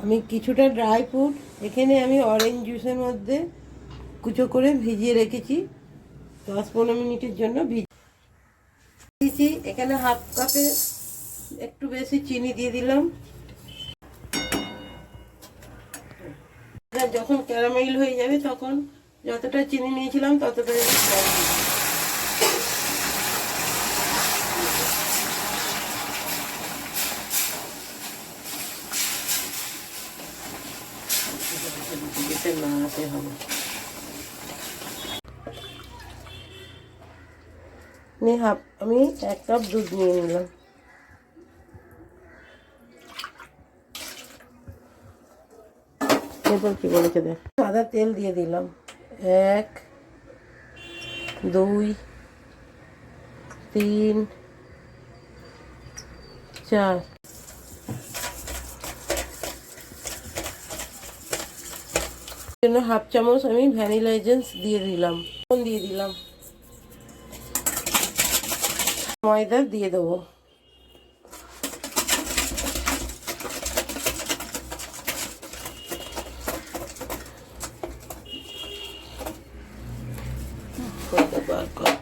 আমি কিছুটা dry fruit এখানে আমি অরেঞ্জ জুসের মধ্যে কুচো করে ভিজিয়ে রেখেছি 10-15 মিনিটের জন্য ভিজিয়েছি। এখানে হাফ কাপে একটু বেশি চিনি দিয়ে দিলাম। যখন ক্যারামেল হয়ে যাবে তখন যতটা চিনি নিয়েছিলাম ততটাই নাড়াতে হবে। আমি 1 কাপ দুধ নিয়ে নিলাম। এরপর কি বলেছে দেখ, সাদা তেল দিয়ে দিলাম 1 2 3 4। জন্য হাফ চামচ আমি ভ্যানিলা এসেন্স দিয়ে দিলাম। ময়দা দিয়ে দেবো। ময়দা বার কর।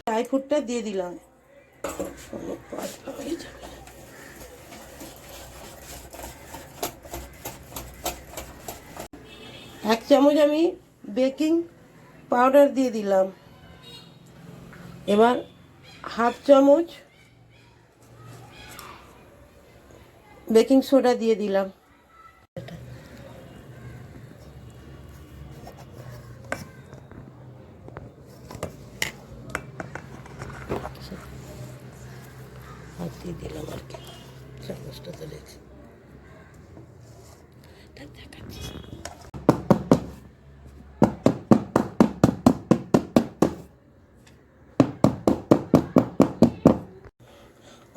ড্রাই ফ্রুটটা দিয়ে দিলাম। 1 চামচ আমি বেকিং পাউডার দিয়ে দিলাম। এবার হাফ চামচ বেকিং সোডা দিয়ে দিলাম। হাত দিয়ে দিলাম আর কি, চামচটা তো রেখে দেখাচ্ছি।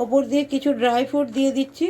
ওপর দিয়ে কিছু ড্রাই ফ্রুট দিয়ে দিচ্ছি।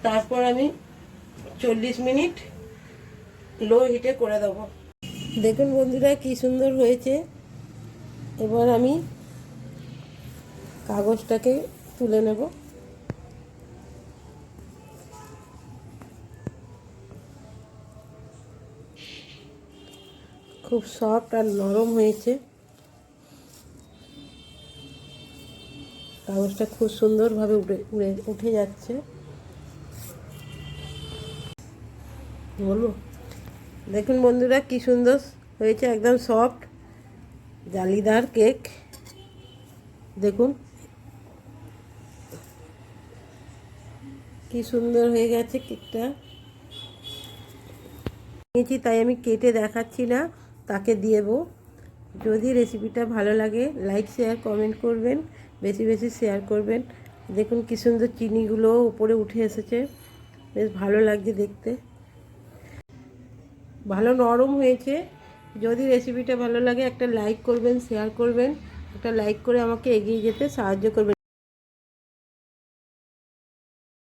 তারপর আমি 40 মিনিট লো হিটে করে দেবো। দেখুন বন্ধুরা কি সুন্দর হয়েছে। এবার আমি কাগজটাকে তুলে নেব। খুব সফট আর নরম হয়েছে। কাগজটা খুব সুন্দরভাবে উঠে যাচ্ছে। বলবো, দেখুন বন্ধুরা কি সুন্দর হয়েছে, একদম সফট জালিদার কেক। দেখুন কি সুন্দর হয়ে গেছে কেকটা। নিয়েছি তাই আমি কেটে দেখাচ্ছি না, তাকে দেবো। যদি রেসিপিটা ভালো লাগে লাইক শেয়ার কমেন্ট করবেন, বেশি বেশি শেয়ার করবেন। দেখুন কি সুন্দর চিনিগুলো উপরে উঠে এসেছে, বেশ ভালো লাগছে দেখতে, ভালো নরম হয়েছে। যদি রেসিপিটা ভালো লাগে একটা লাইক করবেন, শেয়ার করবেন, একটা লাইক করে আমাকে এগিয়ে যেতে সাহায্য করবেন।